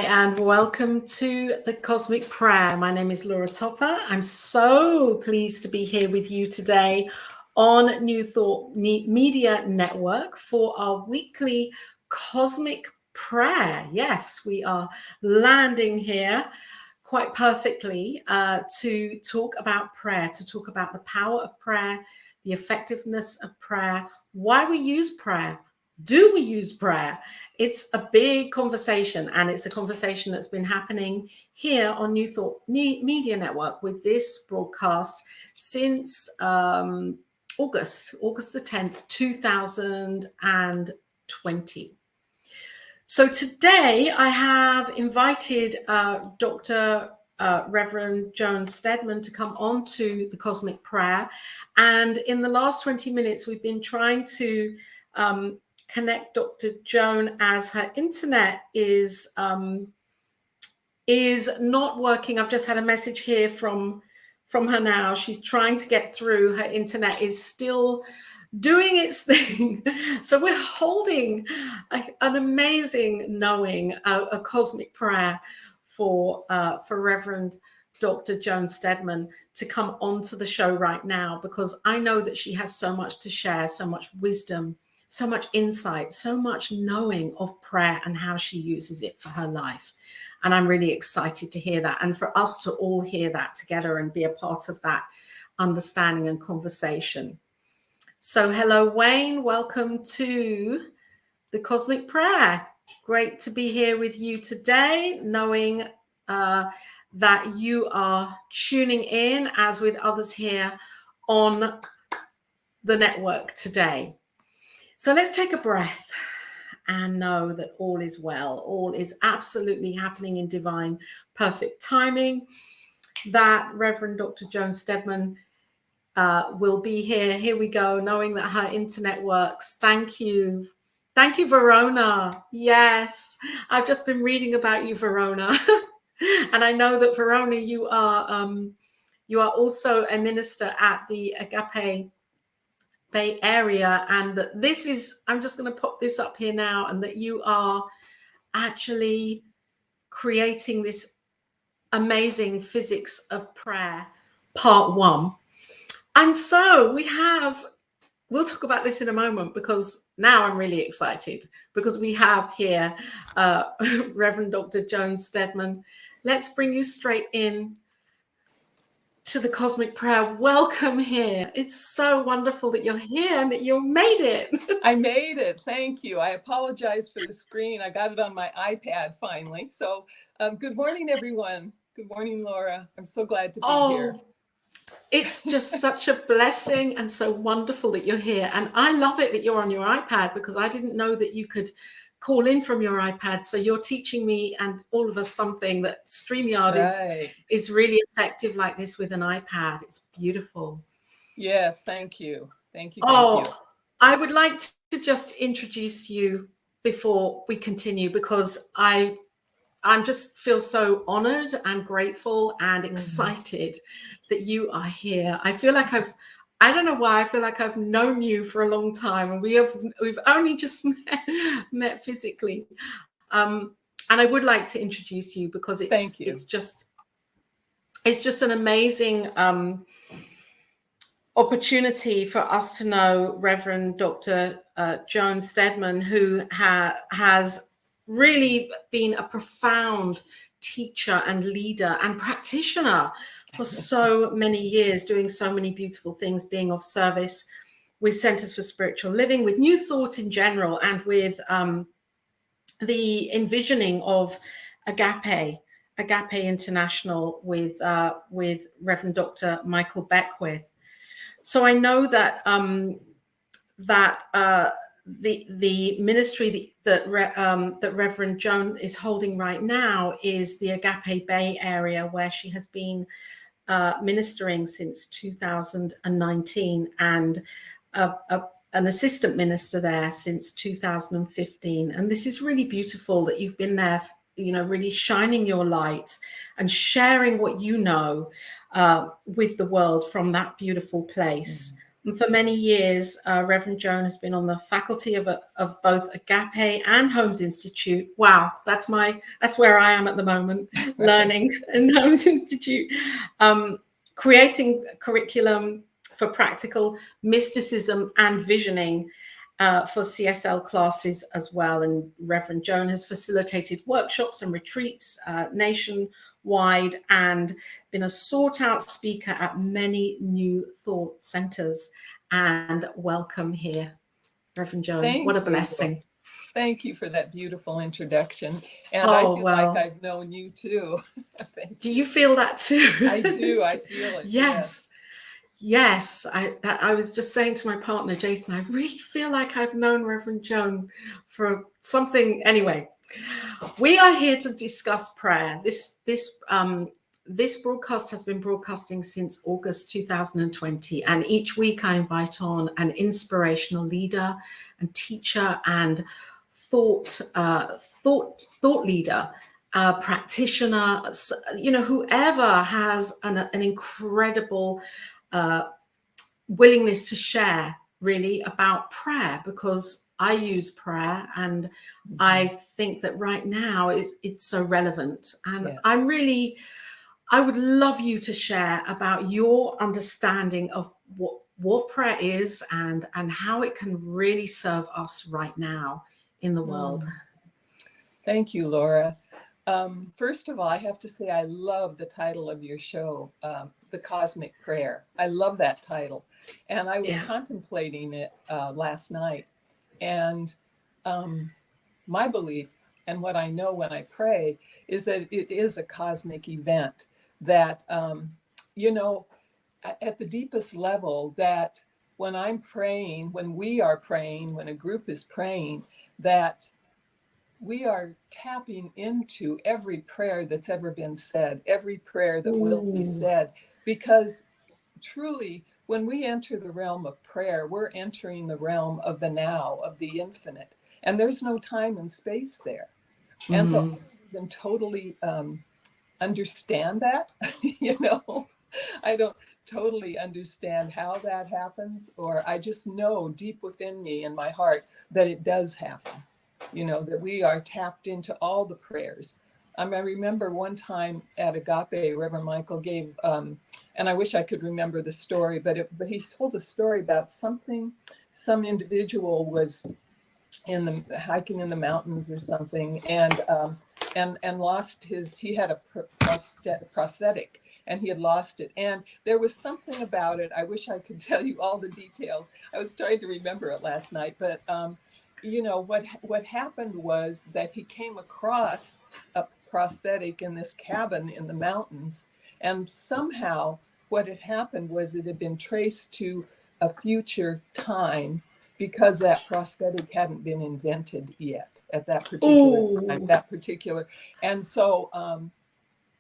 Hi, and welcome to the Cosmic Prayer. My name is Laura Topper. I'm so pleased to be here with you today on New Thought Media Network for our weekly Cosmic Prayer. Yes, we are landing here quite perfectly to talk about prayer, to talk about the power of prayer, the effectiveness of prayer, why we use prayer. Do we use prayer? It's a big conversation, and it's a conversation that's been happening here on New Thought Media Network with this broadcast since August the 10th, 2020. So today I have invited Dr. Reverend Joan Steadman to come on to the Cosmic Prayer. And in the last 20 minutes, we've been trying to connect Dr. Joan, as her internet is not working. I've just had a message here from her now. She's trying to get through. Her internet is still doing its thing. So we're holding an amazing knowing, a cosmic prayer for Reverend Dr. Joan Steadman to come onto the show right now, because I know that she has so much to share, so much wisdom, so much insight, so much knowing of prayer and how she uses it for her life. And I'm really excited to hear that, and for us to all hear that together and be a part of that understanding and conversation. So hello, Wayne. Welcome to the Cosmic Prayer. Great to be here with you today, knowing that you are tuning in, as with others here on the network today. So let's take a breath and know that all is well. All is absolutely happening in divine, perfect timing. That Reverend Dr. Joan Steadman will be here. Here we go, knowing that her internet works. Thank you. Thank you, Verona. Yes, I've just been reading about you, Verona. And I know that, Verona, you are also a minister at the Agape Bay Area, and that this is, I'm just going to pop this up here now, and that you are actually creating this amazing Physics of Prayer Part 1. And so we'll talk about this in a moment, because now I'm really excited, because we have here Reverend Dr. Joan Steadman. Let's bring you straight in to the Cosmic Prayer. Welcome here. It's so wonderful that you're here and that you made it. I made it. Thank you. I apologize for the screen. I got it on my iPad finally. So good morning, everyone. Good morning, Laura. I'm so glad to be here. It's just such a blessing and so wonderful that you're here. And I love it that you're on your iPad, because I didn't know that you could call in from your iPad. So you're teaching me and all of us something, that StreamYard is really effective like this with an iPad. It's beautiful. Yes, thank you. Thank you. Thank you. I would like to just introduce you before we continue, because I just feel so honored and grateful and excited that you are here. I feel like I don't know why, I feel like I've known you for a long time, and we've only just met physically. And I would like to introduce you, because it's just an amazing opportunity for us to know Reverend Dr. Joan Steadman, who has really been a profound teacher and leader and practitioner for so many years, doing so many beautiful things, being of service with Centers for Spiritual Living, with New Thought in general, and with the envisioning of Agape International with Reverend Dr. Michael Beckwith. So I know that the ministry that Reverend Joan is holding right now is the Agape Bay Area, where she has been ministering since 2019, and an assistant minister there since 2015. And this is really beautiful that you've been there, really shining your light and sharing what you know with the world from that beautiful place And for many years, Reverend Joan has been on the faculty of both Agape and Holmes Institute. Wow, that's where I am at the moment, learning in Holmes Institute, creating curriculum for practical mysticism and visioning for CSL classes as well. And Reverend Joan has facilitated workshops and retreats nationwide and been a sought out speaker at many new thought centers. And welcome here, Reverend Joan. Thank what a you. blessing. Thank you for that beautiful introduction. And Oh, I feel well, like I've known you too. Do you feel that too? I do. I feel it. Yes. Yes, I was just saying to my partner, Jason, I really feel like I've known Reverend Joan for something. Anyway, we are here to discuss prayer. This broadcast has been broadcasting since August 2020, and each week I invite on an inspirational leader and teacher and thought leader, practitioner, whoever has an incredible willingness to share really about prayer, because I use prayer and I think that right now it's so relevant. And Yes. I would love you to share about your understanding of what prayer is and how it can really serve us right now in the world. Thank you, Laura. First of all, I have to say I love the title of your show, The Cosmic Prayer. I love that title. And I was contemplating it last night. And my belief and what I know when I pray is that it is a cosmic event that, at the deepest level, that when I'm praying, when we are praying, when a group is praying, that we are tapping into every prayer that's ever been said, every prayer that will be said, because truly, when we enter the realm of prayer, we're entering the realm of the now, of the infinite, and there's no time and space there. And so I don't even totally understand that, I don't totally understand how that happens, or I just know deep within me in my heart that it does happen. That we are tapped into all the prayers. I remember one time at Agape, Reverend Michael gave, and I wish I could remember the story, but he told a story about some individual was hiking in the mountains or something, and lost he had a prosthetic, and he had lost it. And there was something about it. I wish I could tell you all the details. I was trying to remember it last night, but what happened was that he came across a prosthetic in this cabin in the mountains, and somehow what had happened was it had been traced to a future time, because that prosthetic hadn't been invented yet at that particular time, and so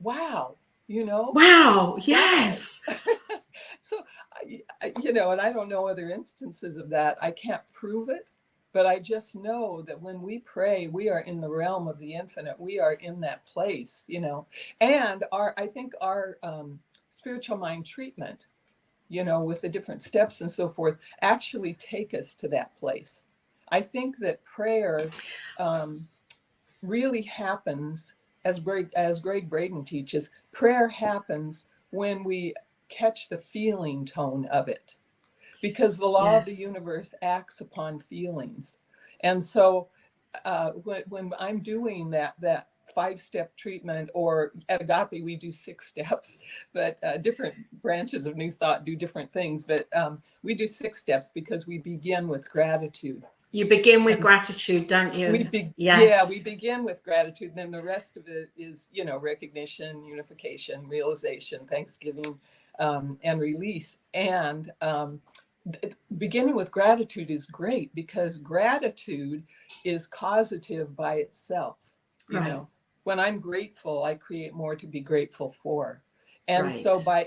wow, wow, yes. Wow. So and I don't know other instances of that. I can't prove it, but I just know that when we pray, we are in the realm of the infinite. We are in that place, and I think our spiritual mind treatment, with the different steps and so forth, actually take us to that place. I think that prayer really happens, as Greg Braden teaches, prayer happens when we catch the feeling tone of it, because the law of the universe acts upon feelings. And so when I'm doing that 5-step treatment, or at Agape, we do 6 steps, but different branches of New Thought do different things. But we do 6 steps because we begin with gratitude. You begin with gratitude, don't you? Yeah, we begin with gratitude. Then the rest of it is, recognition, unification, realization, thanksgiving, and release. And beginning with gratitude is great, because gratitude is causative by itself. When I'm grateful, I create more to be grateful for. And so by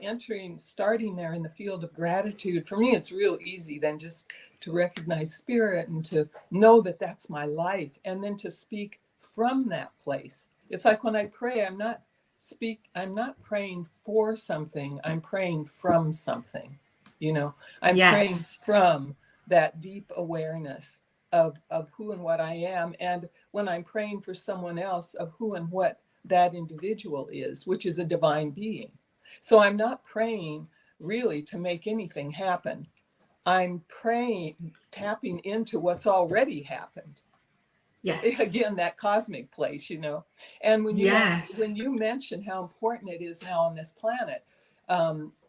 starting there in the field of gratitude, for me, it's real easy then just to recognize spirit and to know that that's my life, and then to speak from that place. It's like when I pray, I'm not praying for something, I'm praying from something. I'm praying Yes. from that deep awareness of who and what I am. And when I'm praying for someone else, of who and what that individual is, which is a divine being. So I'm not praying really to make anything happen. I'm praying, tapping into what's already happened. Yes. Again, that cosmic place, And when Yes. you mention how important it is now on this planet,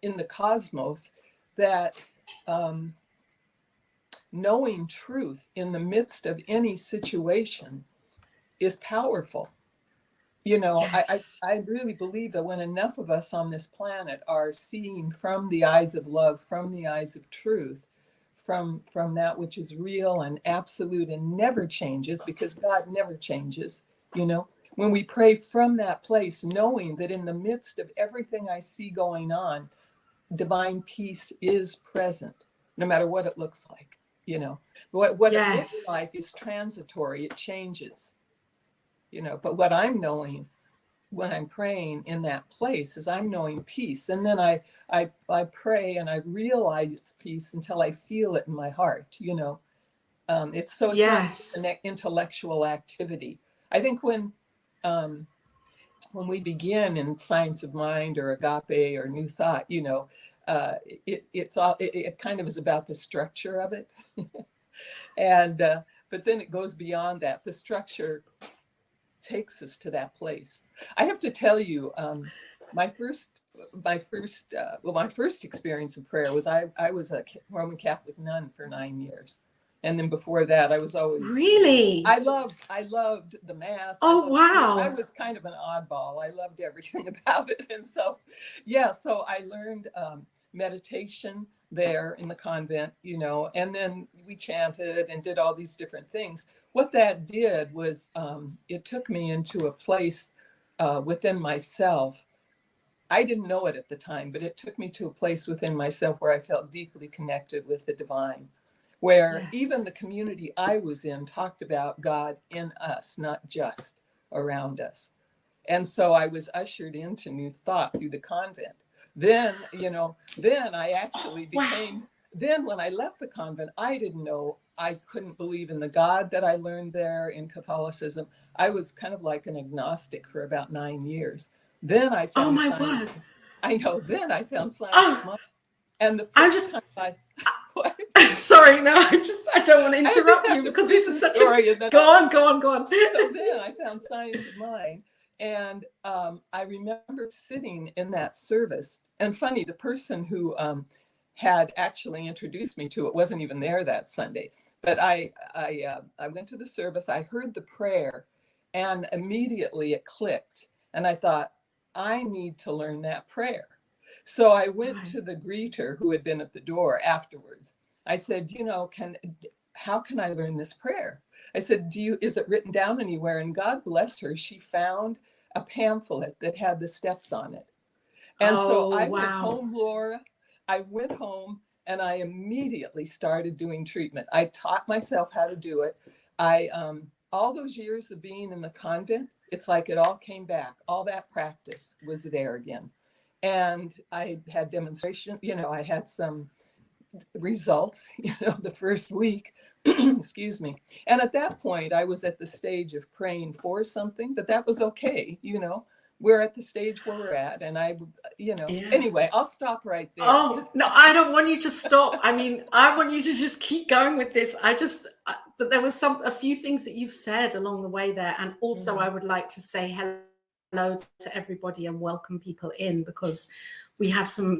in the cosmos, that knowing truth in the midst of any situation is powerful. Yes. I really believe that when enough of us on this planet are seeing from the eyes of love, from the eyes of truth, from that which is real and absolute and never changes, because God never changes, when we pray from that place, knowing that in the midst of everything I see going on, divine peace is present, no matter what it looks like. What it looks Yes. like is transitory, it changes, but what I'm knowing when I'm praying in that place is I'm knowing peace. And then I pray and I realize peace until I feel it in my heart. It's not just Yes. an intellectual activity. I think when we begin in Science of Mind or Agape or New Thought, it kind of is about the structure of it. And but then it goes beyond that. The structure takes us to that place. I have to tell you, my first experience of prayer was I was a Roman Catholic nun for 9 years, and then before that, I was always Really? I loved the Mass. Oh, I wow. was kind of an oddball. I loved everything about it, and so so I learned meditation there in the convent, and then we chanted and did all these different things. What that did was it took me into a place within myself. I didn't know it at the time, but it took me to a place within myself where I felt deeply connected with the divine, where even the Yes. community I was in talked about God in us, not just around us. And so I was ushered into New Thought through the convent. Then, then I actually Wow. then when I left the convent, I didn't know, I couldn't believe in the God that I learned there in Catholicism. I was kind of like an agnostic for about 9 years. Then I Oh, found my science. word. I know, then I found science of Oh, mind. And the I'm first just time what? sorry. No, I don't want to I just interrupt have you to because finish this the is such a story and then go I'll. on, go on, go on. So then I found Science of Mind. And I remember sitting in that service. And funny, the person who had actually introduced me to it wasn't even there that Sunday. But I went to the service, I heard the prayer, and immediately it clicked. And I thought, I need to learn that prayer. So I went Right. to the greeter who had been at the door afterwards. I said, how can I learn this prayer? I said, is it written down anywhere? And God blessed her. She found a pamphlet that had the steps on it. And so Oh, I went wow. home, Laura. I went home and I immediately started doing treatment. I taught myself how to do it. All those years of being in the convent, it's like it all came back. All that practice was there again. And I had demonstration, I had some results, the first week, excuse me. And at that point, I was at the stage of praying for something, but that was okay. We're at the stage where we're at. And Yeah. anyway, I'll stop right there. Oh, no, I don't want you to stop. I mean, I want you to just keep going with this. But there was a few things that you've said along the way there. And also I would like to say hello to everybody and welcome people in, because we have some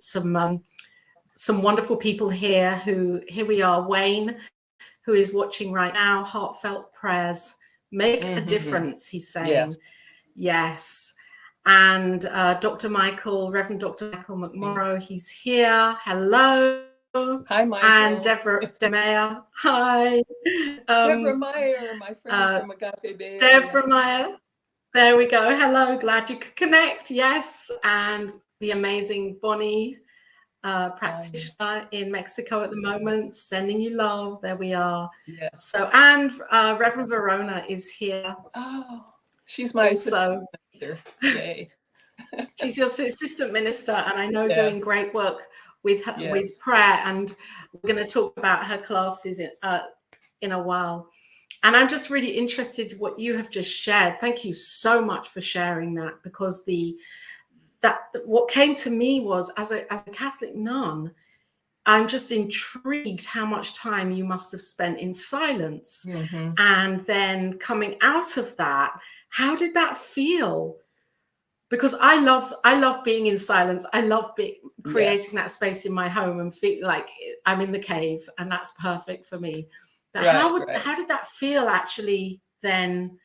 wonderful people here here we are. Wayne, who is watching right now, heartfelt prayers make a difference, he's saying. Yes. Yes. And Dr. Michael, Reverend Dr. Michael McMorrow, he's here. Hello. Hi, Michael. And Deborah Meyer. Hi. Deborah Meyer, my friend from Agape Bay Area. Deborah Meyer. There we go. Hello. Glad you could connect. Yes. And the amazing Bonnie, practitioner in Mexico at the moment, sending you love. There we are. Yes. So, and Reverend Verona is here. Oh, she's my assistant minister. Yay. She's your assistant minister, and I know doing Yes. great work with her, with Yes. prayer, and we're going to talk about her classes in a while. And I'm just really interested in what you have just shared. Thank you so much for sharing that, because what came to me was, as a Catholic nun, I'm just intrigued how much time you must have spent in silence. Mm-hmm. And then coming out of that, how did that feel? Because I love being in silence. I love creating that space in my home and feel like I'm in the cave, and that's perfect for me. But Right. how did that feel actually then,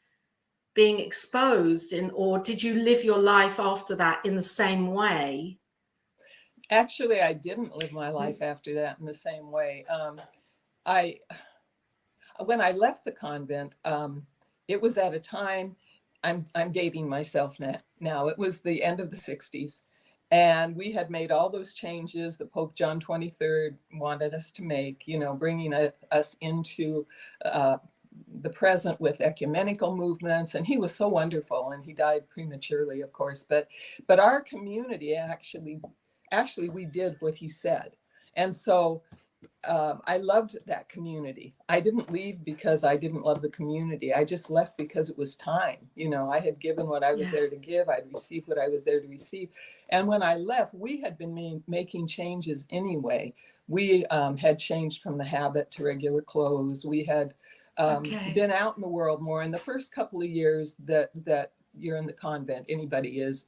being exposed or did you live your life after that in the same way? Actually, I didn't live my life after that in the same way. When I left the convent, it was at a time, I'm dating myself now. It was the end of the 60s, and we had made all those changes that Pope John 23rd wanted us to make, bringing us into the present with ecumenical movements. And he was so wonderful, and he died prematurely, of course. But our community actually we did what he said. And so I loved that community. I didn't leave because I didn't love the community. I just left because it was time. I had given what I was there to give. I'd received what I was there to receive. And when I left, we had been making changes anyway. We had changed from the habit to regular clothes. We had been out in the world more. In the first couple of years that you're in the convent, anybody is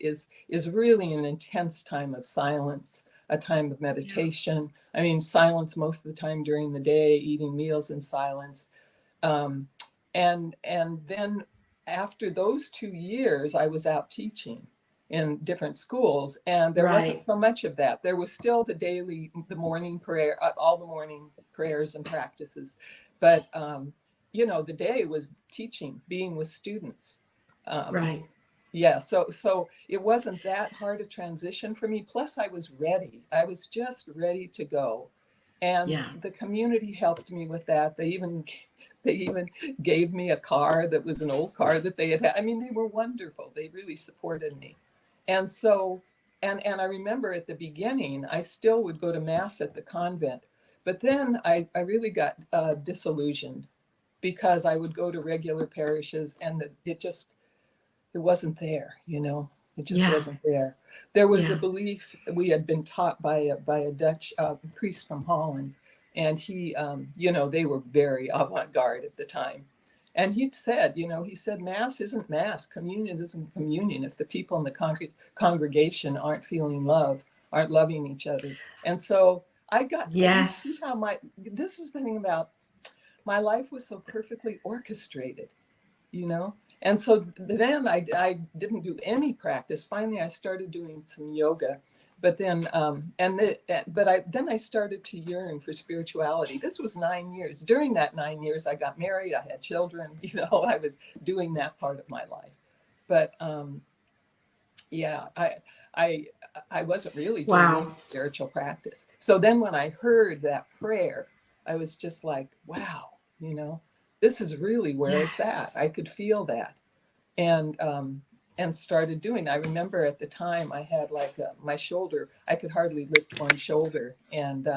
really an intense time of silence, a time of meditation. I mean, silence most of the time during the day, eating meals in silence. And then after those 2 years, I was out teaching in different schools, and there wasn't so much of that. There was still the morning prayer, all the morning prayers and practices. But, the day was teaching, being with students. Yeah, so it wasn't that hard a transition for me. Plus, I was ready. I was just ready to go, and the community helped me with that. They even gave me a car that was an old car that they had. I mean, they were wonderful. They really supported me, and so and I remember at the beginning, I still would go to mass at the convent, but then I really got disillusioned, because I would go to regular parishes, and it wasn't there, it just wasn't there. There was the belief we had been taught by a Dutch priest from Holland, and he, they were very avant-garde at the time. And he said, Mass isn't Mass, communion isn't communion, if the people in the congregation aren't feeling love, aren't loving each other. And so I got, see how this is the thing about, my life was so perfectly orchestrated, And so then I didn't do any practice. Finally, I started doing some yoga, but then then I started to yearn for spirituality. This was 9 years. During that 9 years, I got married. I had children. I was doing that part of my life. But I wasn't really doing any spiritual practice. So then when I heard that prayer, I was just like, wow, this is really where it's at. I could feel that. And started doing. I remember at the time I had my shoulder, I could hardly lift one shoulder. And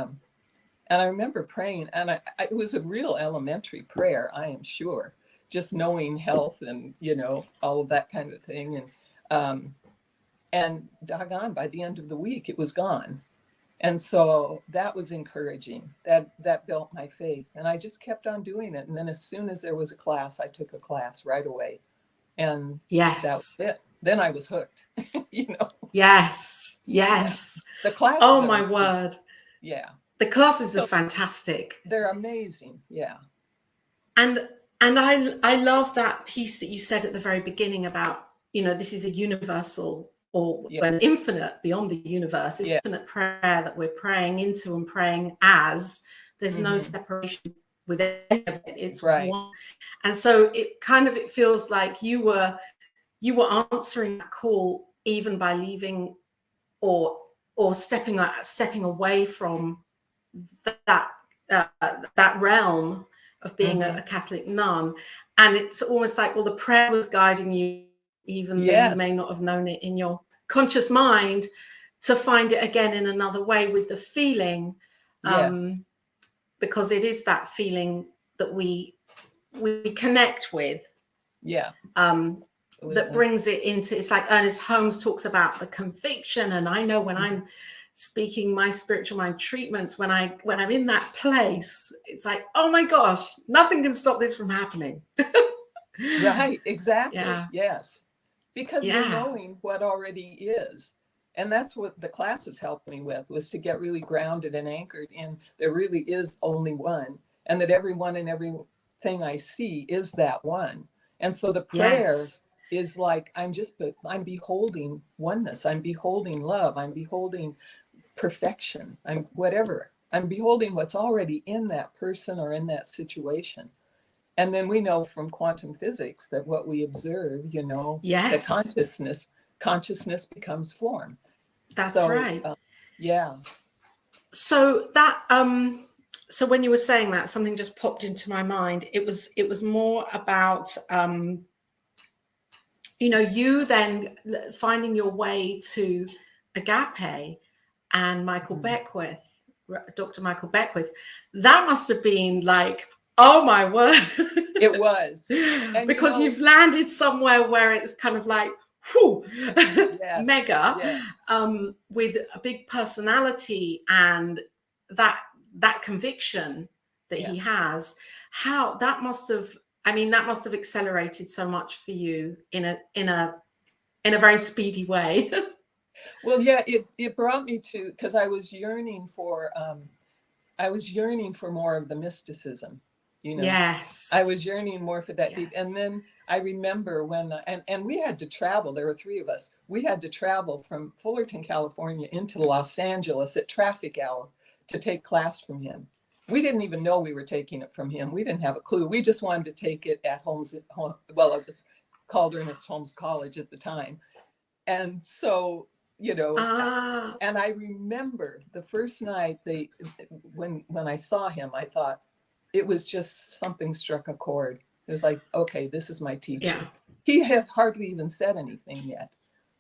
I remember praying, and it was a real elementary prayer, I am sure, just knowing health and, all of that kind of thing. And doggone, by the end of the week, it was gone. And so that was encouraging. That built my faith. And I just kept on doing it. And then as soon as there was a class, I took a class right away. And that was it. Then I was hooked, Yes. The classes. Oh, my word. Yeah. The classes are fantastic. They're amazing. Yeah. And I love that piece that you said at the very beginning about, this is a universal or an infinite, beyond the universe, infinite prayer that we're praying into and praying as. There's no separation with any of it. It's one. And so it feels like you were answering that call, even by leaving or stepping away from that realm of being a Catholic nun. And it's almost like, well, the prayer was guiding you, even though you may not have known it in your conscious mind, to find it again in another way with the feeling, Yes. because it is that feeling that we connect with, Yeah. that brings it into, it's like Ernest Holmes talks about the conviction. And I know when I'm speaking my spiritual mind treatments, when I'm in that place, it's like, oh my gosh, nothing can stop this from happening. Right, exactly. Yeah. Yes. Because we're Yeah. knowing what already is. And that's what the classes helped me with, was to get really grounded and anchored in there really is only one, and that everyone and everything I see is that one. And so the prayer is like, I'm beholding oneness. I'm beholding love. I'm beholding perfection. I'm beholding what's already in that person or in that situation. And then we know from quantum physics that what we observe, that consciousness becomes form. That's right. Yeah. So that, so when you were saying that, something just popped into my mind. It was more about, you then finding your way to Agape and Michael Beckwith, Dr. Michael Beckwith. That must have been like, oh my word. It was. And because you've landed somewhere where it's kind of like, whew, yes, mega, yes. with a big personality and that conviction that he has. How that must have, that must have accelerated so much for you in a very speedy way. Well, yeah, it brought me to, because I was yearning for more of the mysticism, Yes. I was yearning more for that deep. And then I remember when, and we had to travel, there were three of us, we had to travel from Fullerton, California into Los Angeles at traffic hour to take class from him. We didn't even know we were taking it from him. We didn't have a clue. We just wanted to take it at Holmes. Well, it was called Ernest Holmes College at the time. And so, and I remember the first night when I saw him, I thought it was just something struck a chord. It was like, okay, this is my teacher. Yeah. He had hardly even said anything yet.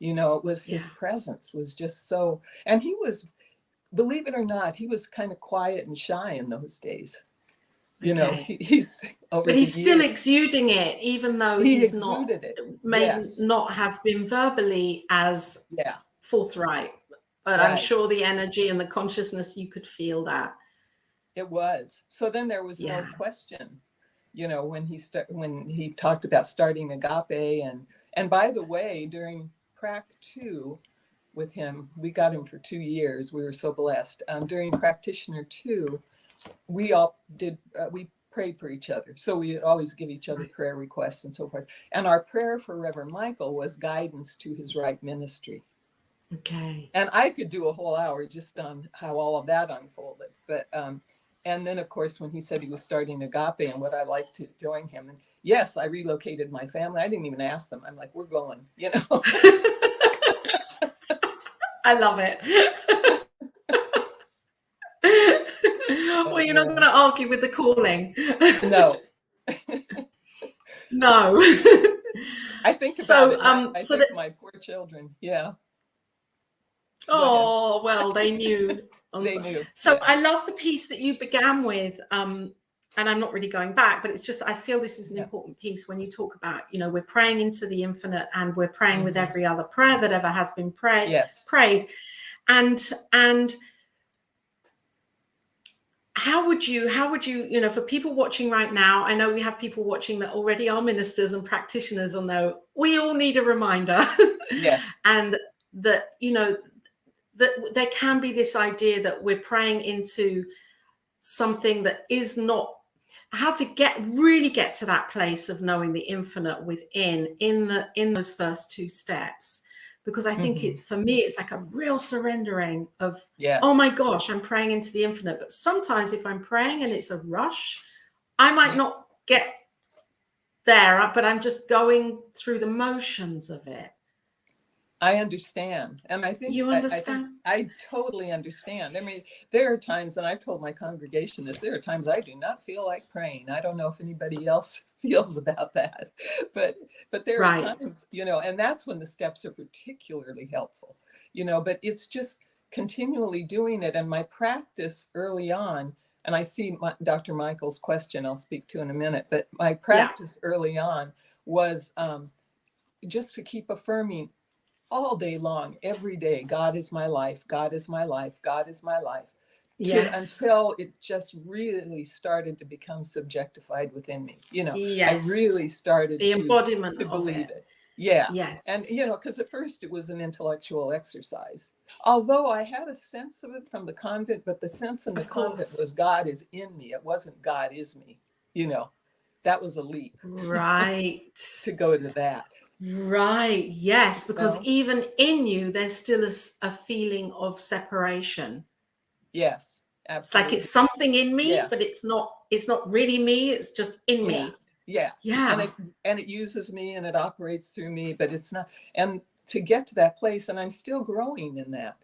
It was his presence was just so, and he was, believe it or not, he was kind of quiet and shy in those days. He's over but he's still years, exuding it, even though he's not, not have been verbally as forthright. But I'm sure the energy and the consciousness, you could feel that. It was. So then there was no question, when he talked about starting Agape, and by the way, during Prac 2 with him, we got him for 2 years. We were so blessed. During Practitioner 2, we all did, we prayed for each other. So we would always give each other prayer requests and so forth. And our prayer for Reverend Michael was guidance to his right ministry. Okay. And I could do a whole hour just on how all of that unfolded. But, and then of course, when he said he was starting Agape and would I like to join him? And yes, I relocated my family. I didn't even ask them. I'm like, we're going, I love it. Well, you're not going to argue with the calling. No. No. I think about it. I think my poor children. Yeah. Oh, well, they knew. They knew. So I love the piece that you began with. And I'm not really going back, but it's just, I feel this is an important piece when you talk about, we're praying into the infinite and we're praying with every other prayer that ever has been prayed. And how would you, for people watching right now, I know we have people watching that already are ministers and practitioners, although we all need a reminder. And that, that there can be this idea that we're praying into something that is not, how to really get to that place of knowing the infinite within, in those first two steps. Because I think for me, it's like a real surrendering of, oh my gosh, I'm praying into the infinite. But sometimes if I'm praying and it's a rush, I might not get there, but I'm just going through the motions of it. I understand. And I think you understand. I totally understand. I mean, there are times, and I've told my congregation this, there are times I do not feel like praying. I don't know if anybody else feels about that, but there are times, and that's when the steps are particularly helpful, but it's just continually doing it. And my practice early on, and I see Dr. Michael's question I'll speak to in a minute, but my practice early on was just to keep affirming all day long, every day, God is my life, God is my life, God is my life. Until it just really started to become subjectified within me. I really started the embodiment to believe of it. Yeah. Yes. And, because at first it was an intellectual exercise, although I had a sense of it from the convent, but the sense in the convent was God is in me. It wasn't God is me. That was a leap. Right. To go to that. Right. Yes. Because even in you, there's still a feeling of separation. Yes. Absolutely. It's like it's something in me, but it's not really me. It's just in me. Yeah. And it uses me and it operates through me, but it's not. And to get to that place, and I'm still growing in that,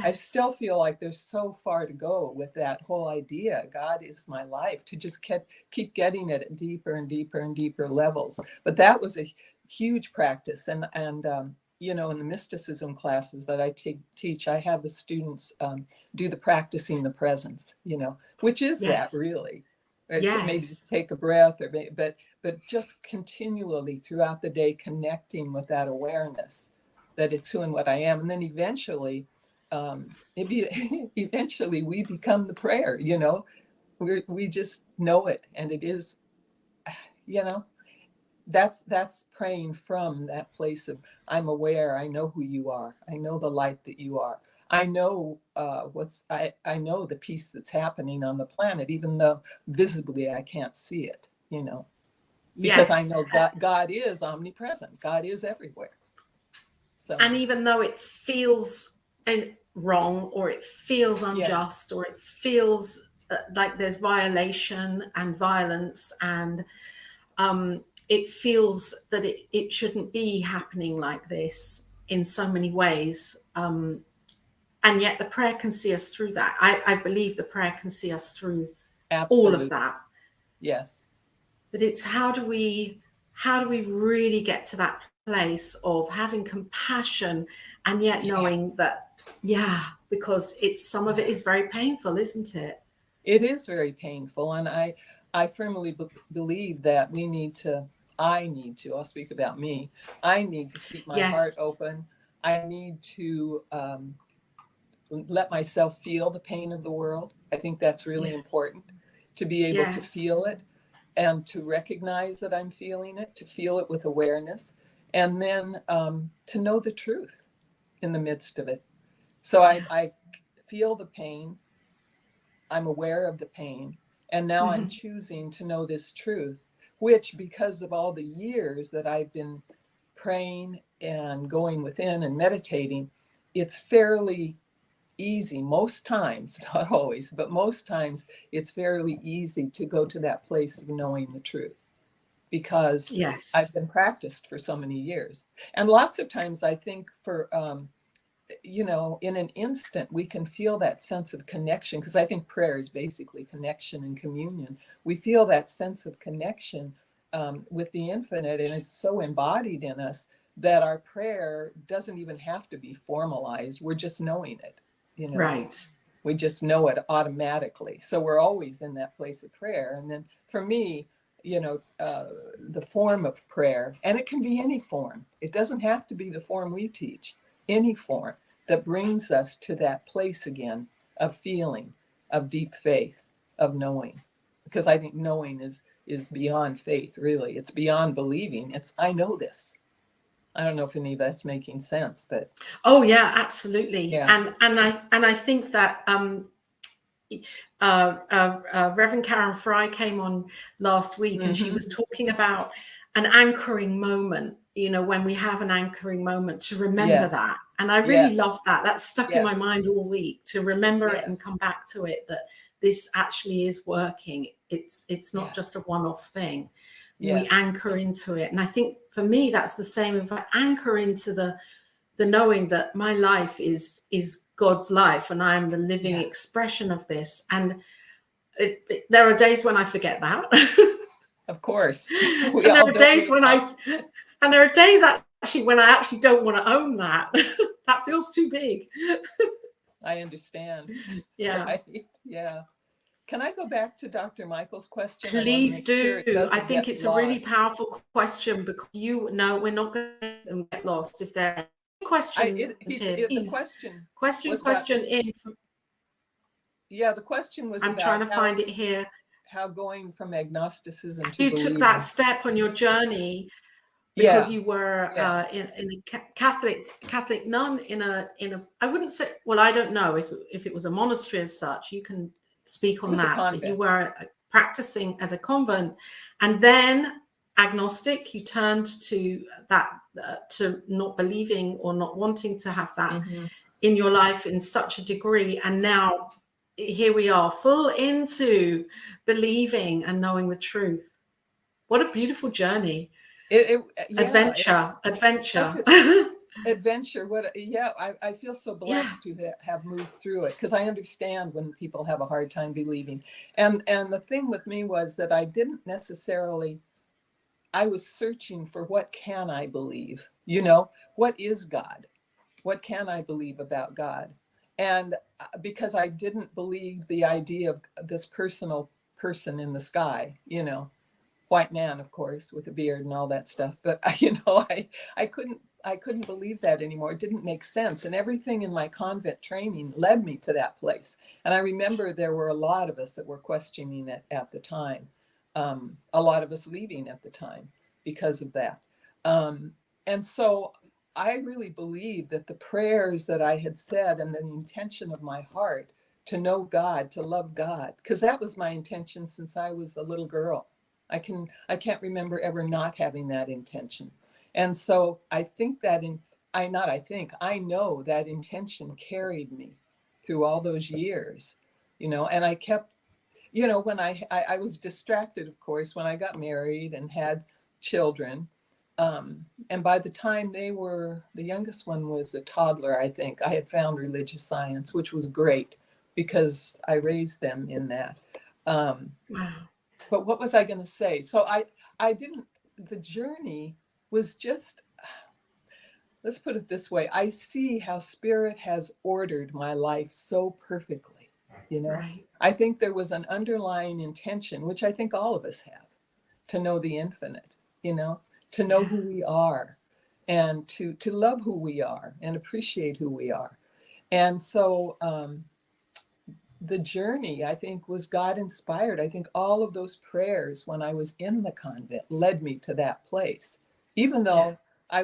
I still feel like there's so far to go with that whole idea. God is my life, to just keep getting it at deeper and deeper and deeper levels. But that was a huge practice. And in the mysticism classes that I teach, I have the students do the practicing the presence, which is that really. To maybe take a breath, but just continually throughout the day connecting with that awareness that it's who and what I am. And then eventually we become the prayer, we just know it. And it is, that's praying from that place of, I'm aware, I know who you are. I know the light that you are. I know I know the peace that's happening on the planet, even though visibly I can't see it, because I know God is omnipresent. God is everywhere. So, and even though it feels wrong, or it feels unjust, or it feels like there's violation and violence, and it feels that it shouldn't be happening like this in so many ways. And yet the prayer can see us through that. I believe the prayer can see us through all of that. Yes. But it's how do we really get to that place of having compassion and yet knowing that, because some of it is very painful, isn't it? It is very painful. And I firmly believe that I'll speak about me. I need to keep my heart open. I need to let myself feel the pain of the world. I think that's really important, to be able to feel it and to recognize that I'm feeling it, to feel it with awareness, and then to know the truth in the midst of it. So I feel the pain. I'm aware of the pain. And now I'm choosing to know this truth, which, because of all the years that I've been praying and going within and meditating, it's fairly easy most times, not always, but most times it's fairly easy to go to that place of knowing the truth, because I've been practiced for so many years. And lots of times I think for, in an instant we can feel that sense of connection, because I think prayer is basically connection and communion. We feel that sense of connection with the infinite, and it's so embodied in us that our prayer doesn't even have to be formalized. We're just knowing it. Right. We just know it automatically. So we're always in that place of prayer. And then for me, the form of prayer, and it can be any form. It doesn't have to be the form we teach. Any form that brings us to that place again of feeling, of deep faith, of knowing. Because I think knowing is beyond faith, really. It's beyond believing. It's, I know this. I don't know if any of that's making sense, but absolutely. And I think that Reverend Karen Fry came on last week, and she was talking about an anchoring moment, when we have an anchoring moment, to remember that. And I really love that. That's stuck in my mind all week, to remember it and come back to it, that this actually is working. It's not just a one-off thing. We anchor into it. And I think for me, that's the same. If I anchor into the knowing that my life is God's life, and I am the living expression of this. And there are days when I forget that. Of course. And there are days when I actually don't want to own that. that feels too big. I understand. Yeah. Right. Yeah. Can I go back to Dr. Michael's question? Please Sure do. I think get it's a really lost. powerful question, because we're not going to let them get lost. If there are questions here, The please. question was about, in. yeah, the question was I'm about trying to find it here. how going from agnosticism to You believing. took that step on your journey because you were in a Catholic nun in a I wouldn't say, well, I don't know if it was a monastery as such. You can speak on that, but you were practicing as a convent, and then agnostic. You turned to that to not believing or not wanting to have that in your life in such a degree, and now here we are, full into believing and knowing the truth. What a beautiful journey. Adventure. Adventure. I feel so blessed to have moved through it, because I understand when people have a hard time believing. And the thing with me was that I didn't necessarily, I was searching for, what can I believe? What is God? What can I believe about God? And because I didn't believe the idea of this personal person in the sky, white man, of course, with a beard and all that stuff. But I couldn't believe that anymore. It didn't make sense. And everything in my convent training led me to that place. And I remember there were a lot of us that were questioning it at the time. A lot of us leaving at the time because of that. And so I really believe that the prayers that I had said and the intention of my heart to know God, to love God, because that was my intention since I was a little girl. I can't remember ever not having that intention. And so I think that I know that intention carried me through all those years, and I kept, when I was distracted, of course, when I got married and had children. And by the time the youngest one was a toddler, I think, I had found religious science, which was great because I raised them in that. Wow. But what was I going to say? So the journey was just, let's put it this way. I see how Spirit has ordered my life so perfectly, Right. I think there was an underlying intention, which I think all of us have, to know the infinite, to know who we are, and to love who we are and appreciate who we are. And so, the journey, I think, was God inspired. I think all of those prayers when I was in the convent led me to that place, even though I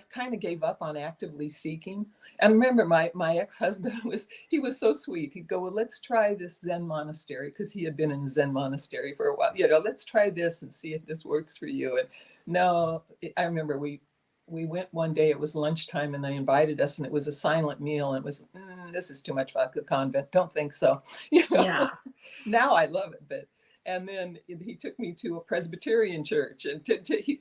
kind of gave up on actively seeking. And remember, my ex-husband was so sweet. He'd go, well, let's try this Zen monastery, because he had been in a Zen monastery for a while. Let's try this and see if this works for you. And no, I remember we went one day, it was lunchtime, and they invited us, and it was a silent meal, and it was, this is too much like the convent. Don't think so. Yeah. Now I love it. And then he took me to a Presbyterian church, and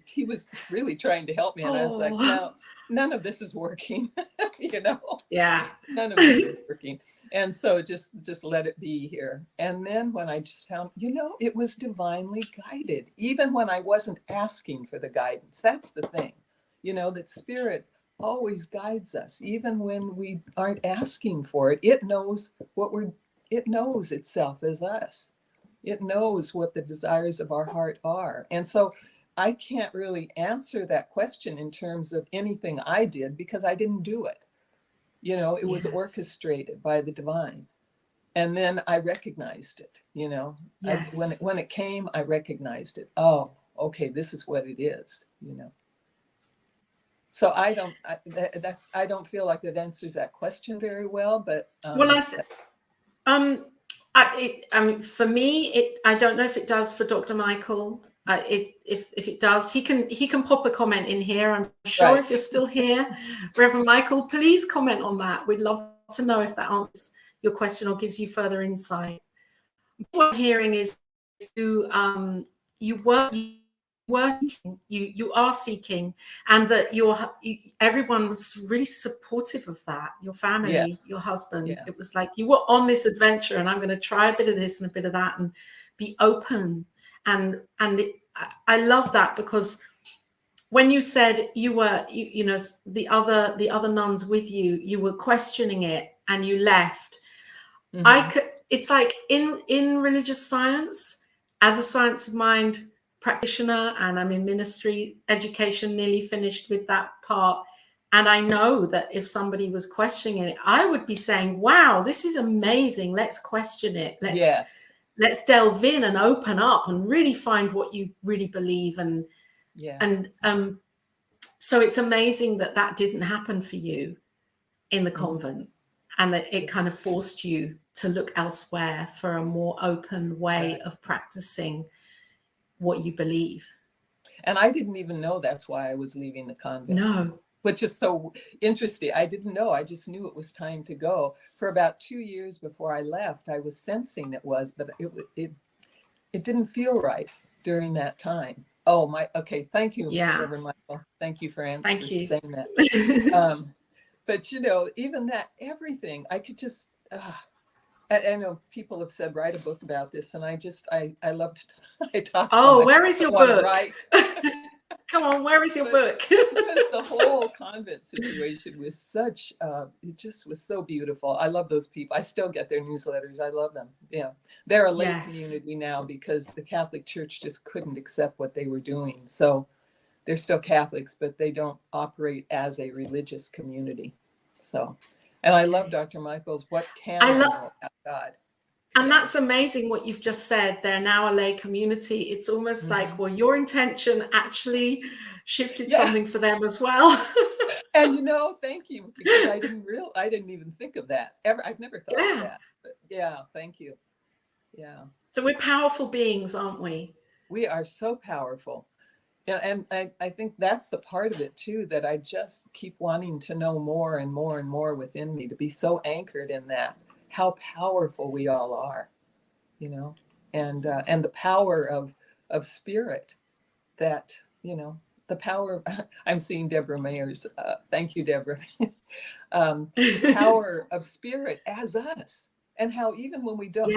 he was really trying to help me. And I was like, no, none of this is working. Yeah. None of this is working. And so just let it be here. And then when I just found, it was divinely guided, even when I wasn't asking for the guidance. That's the thing. That Spirit always guides us, even when we aren't asking for it. It knows it knows itself as us. It knows what the desires of our heart are. And so I can't really answer that question in terms of anything I did, because I didn't do it. It was orchestrated by the divine. And then I recognized it, when it came, I recognized it. Oh, okay, this is what it is, So I don't feel like that answers that question very well, but well, for me, I don't know if it does for Dr. Michael. If it does, he can pop a comment in here. I'm sure if you're still here, Reverend Michael, please comment on that. We'd love to know if that answers your question or gives you further insight. What I'm hearing is you are seeking, and that everyone was really supportive of that. Your family, your husband. It was like you were on this adventure, and I'm going to try a bit of this and a bit of that, and be open. And I love that, because when you said you were, you know, the other nuns with you, you were questioning it and you left. It's like in religious science, as a science of mind practitioner, and I'm in ministry education, nearly finished with that part. And I know that if somebody was questioning it, I would be saying, wow, this is amazing. Let's question it. Let's delve in and open up and really find what you really believe. And so it's amazing that that didn't happen for you in the convent, and that it kind of forced you to look elsewhere for a more open way of practicing what you believe. And I didn't even know that's why I was leaving the convent. No. Which is so interesting. I didn't know. I just knew it was time to go. For about 2 years before I left, I was sensing it was, but it didn't feel right during that time. Oh my. Okay. Thank you, Reverend Michael. Thank you for saying that. But you know, even that, everything, I could just. I know people have said write a book about this, and I love to. I talk so much. Where is your book? Come on, where is your book? Because the whole convent situation was such, it just was so beautiful. I love those people. I still get their newsletters. I love them. Yeah. They're a lay community now because the Catholic Church just couldn't accept what they were doing. So they're still Catholics, but they don't operate as a religious community. So, and I love Dr. Michael's What Can I Know About God? And that's amazing what you've just said. They're now a lay community. It's almost like, well, your intention actually shifted something for them as well. And you know, thank you, because I didn't even think of that ever. I've never thought of that. But thank you. Yeah. So we're powerful beings, aren't we? We are so powerful. Yeah, and I think that's the part of it too, that I just keep wanting to know more and more and more within me, to be so anchored in that. How powerful we all are, you know, and the power of spirit, that, you know, the power. I'm seeing Deborah Mayer's. Thank you, Deborah. Power of spirit as us, and how even when we don't,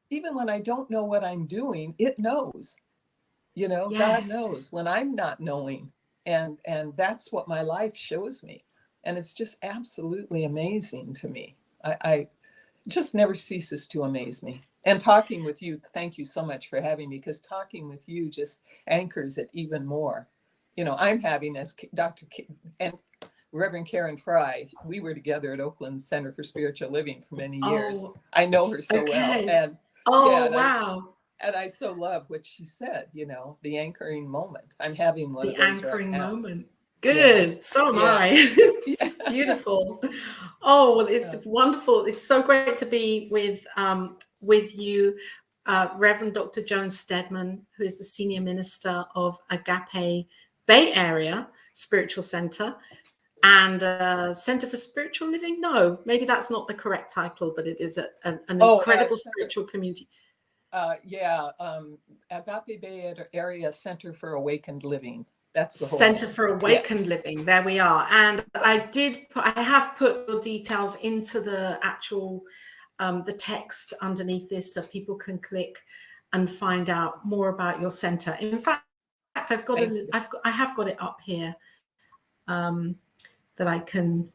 even when I don't know what I'm doing, it knows. You know, God knows when I'm not knowing, and that's what my life shows me, and it's just absolutely amazing to me. I just never ceases to amaze me. And talking with you, thank you so much for having me, because talking with you just anchors it even more. You know, I'm having, as Dr. and Reverend Karen Fry, we were together at Oakland Center for Spiritual Living for many years. I know her so well. And wow. And I so love what she said, you know, the anchoring moment. I'm having one of those anchoring right now. moment. Good. So am I. It's beautiful. Oh, well, it's wonderful. It's so great to be with you, Reverend Dr. Joan Steadman, who is the Senior Minister of Agape Bay Area Spiritual Center and Center for Spiritual Living. No, maybe that's not the correct title, but it is an incredible spiritual community. Agape Bay Area Center for Awakened Living. That's the whole Center for Awakened Living. There we are. And I have put your details into the actual the text underneath this, so people can click and find out more about your center. In fact, I have got it up here that I can.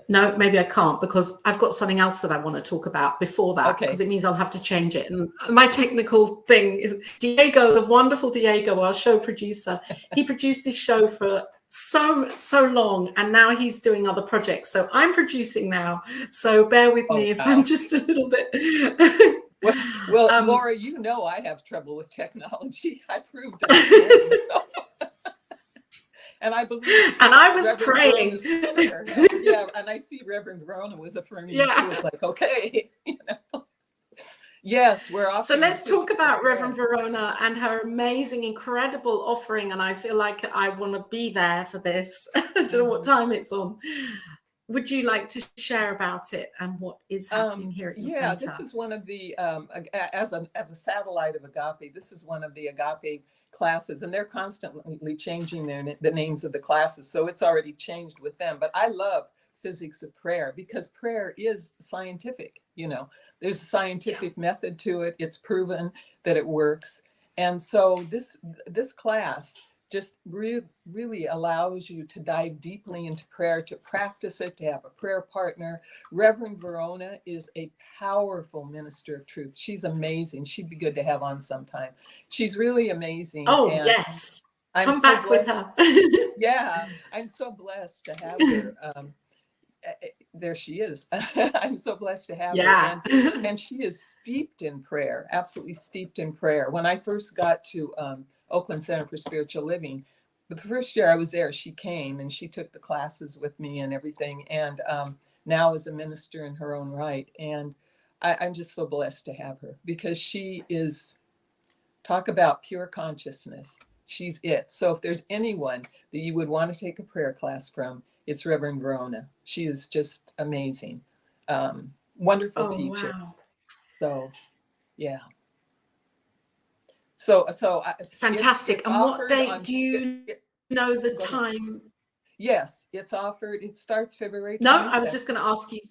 No, maybe I can't, because I've got something else that I want to talk about before that, because it means I'll have to change it. And my technical thing is Diego, the wonderful Diego, our show producer. He produced this show for so long, and now he's doing other projects. So I'm producing now. So bear with me if I'm just a little bit. well, Laura, you know I have trouble with technology. I proved it. And I believe, and I was praying. And I see Reverend Verona was affirming too. It's like, okay, you know. Yes, we're off. So let's talk about Reverend Verona and her amazing, incredible offering. And I feel like I want to be there for this. I don't know what time it's on. Would you like to share about it and what is happening here at your center? This is one of the, as a satellite of Agape, this is one of the Agape classes, and they're constantly changing the names of the classes. So it's already changed with them. But I love physics of prayer, because prayer is scientific. You know, there's a scientific method to it. It's proven that it works. And so this class just really allows you to dive deeply into prayer, to practice it, to have a prayer partner. Reverend Verona is a powerful minister of truth. She's amazing. She'd be good to have on sometime. She's really amazing. Oh, And yes. I'm Come so back with blessed. her. Yeah, I'm so blessed to have her. There she is. I'm so blessed to have Yeah. her. And she is steeped in prayer, absolutely steeped in prayer. When I first got to Oakland Center for Spiritual Living, the first year I was there, she came and she took the classes with me and everything. And now is a minister in her own right. And I'm just so blessed to have her, because she is, talk about pure consciousness. She's it. So if there's anyone that you would want to take a prayer class from, it's Reverend Verona. She is just amazing. Wonderful teacher. Wow. So, yeah. So Fantastic. it's And what offered date on, do you know the go ahead. time? Yes, it's offered. It starts February 22nd. No, I was just going to ask you.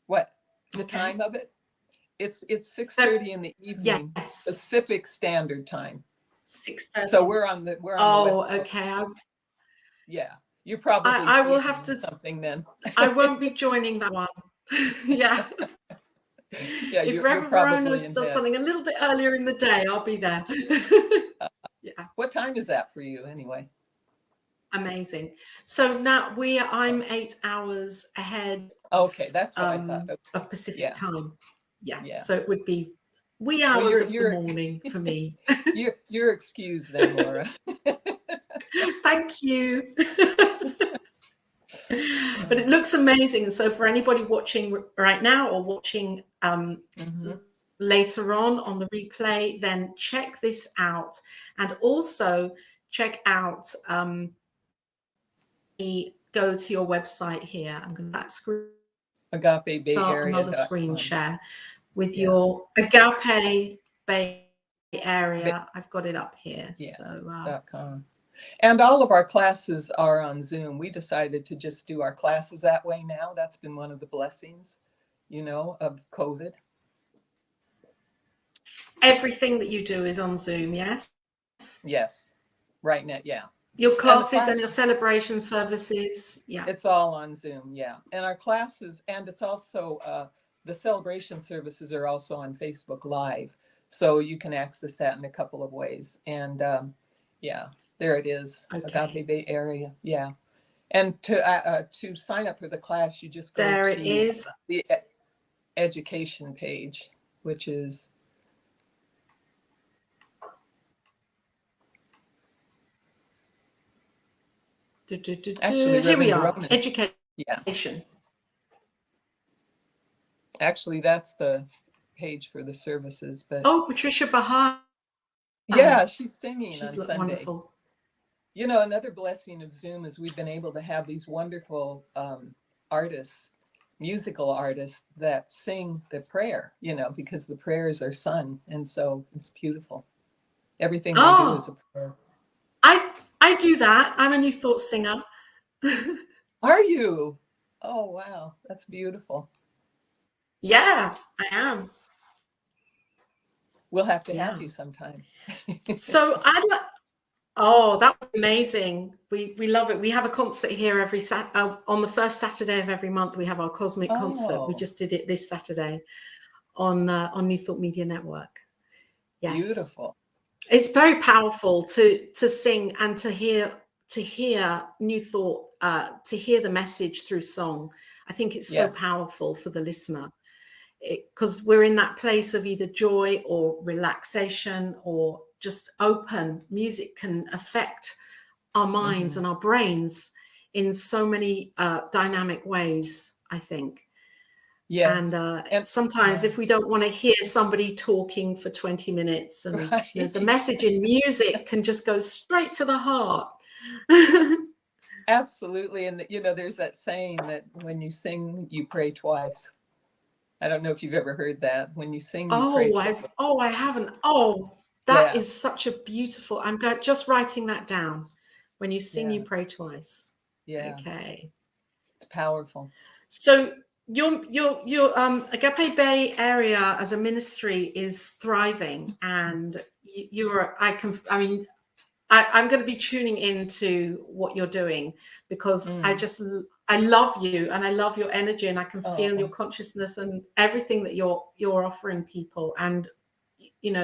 What? The Okay. time of it? It's 6:30 in the evening, Yes. Pacific Standard Time. 6:30. So we're on the West Coast. Okay. Yeah, you probably I will have to something then. I won't be joining that one. Yeah. Yeah, If you're Reverend probably Verona in does bed. something a little bit earlier in the day, I'll be there. Yeah. What time is that for you anyway? Amazing. So now I'm 8 hours ahead. Okay, that's what I thought. Okay. Of Pacific time. Yeah. So it would be wee hours of the morning for me. You're excused then, Laura. Thank you. But it looks amazing. And so for anybody watching right now or watching later on the replay, then check this out. And also check out, go to your website here. I'm going to screen Agape Bay start Area. another screen share with your Agape Bay Area. I've got it up here. Yeah. So .com. And all of our classes are on Zoom. We decided to just do our classes that way now. That's been one of the blessings, of COVID. Everything that you do is on Zoom, yes? Yes. Right now, yeah. Your classes and your celebration services, yeah. It's all on Zoom, yeah. And our classes, and it's also, the celebration services are also on Facebook Live. So you can access that in a couple of ways. And yeah, there it is, Agape Bay Area, yeah. And to sign up for the class, you just go there to it is. The education page, which is actually here we are. Verona's, Education. Yeah. Actually, that's the page for the services. But Patricia Bahar. Yeah, she's singing She's on Sunday. Wonderful. Another blessing of Zoom is we've been able to have these wonderful artists, musical artists that sing the prayer, because the prayers are sung. And so it's beautiful. Everything they do is a prayer. I do that. I'm a New Thought singer. Are you? Oh, wow. That's beautiful. Yeah, I am. We'll have to have you sometime. So that would be amazing. We love it. We have a concert here every on the first Saturday of every month. We have our cosmic concert. We just did it this Saturday on New Thought Media Network. Yes. Beautiful. It's very powerful to sing and to hear New Thought, to hear the message through song. I think it's so powerful for the listener, because we're in that place of either joy or relaxation or just open. Music can affect our minds and our brains in so many dynamic ways, I think. Yes. And sometimes if we don't want to hear somebody talking for 20 minutes and the message in music can just go straight to the heart. Absolutely. And there's that saying that when you sing, you pray twice. I don't know if you've ever heard that. When you sing, you pray twice. I haven't. That is such a beautiful, I'm just writing that down. When you sing, you pray twice. Yeah. Okay. It's powerful. So your Agape Bay Area as a ministry is thriving, and I'm going to be tuning into what you're doing, because I love you, and I love your energy, and I can feel your consciousness and everything that you're offering people. And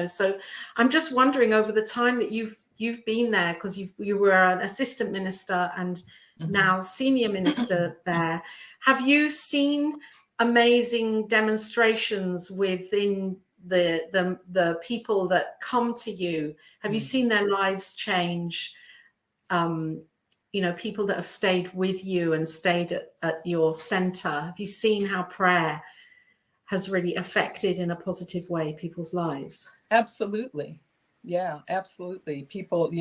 so I'm just wondering, over the time that you've been there, because you were an assistant minister and now senior minister there, have you seen amazing demonstrations within the people that come to you? Have you seen their lives change? People that have stayed with you and stayed at your center, have you seen how prayer has really affected in a positive way people's lives? Absolutely. Yeah, absolutely. People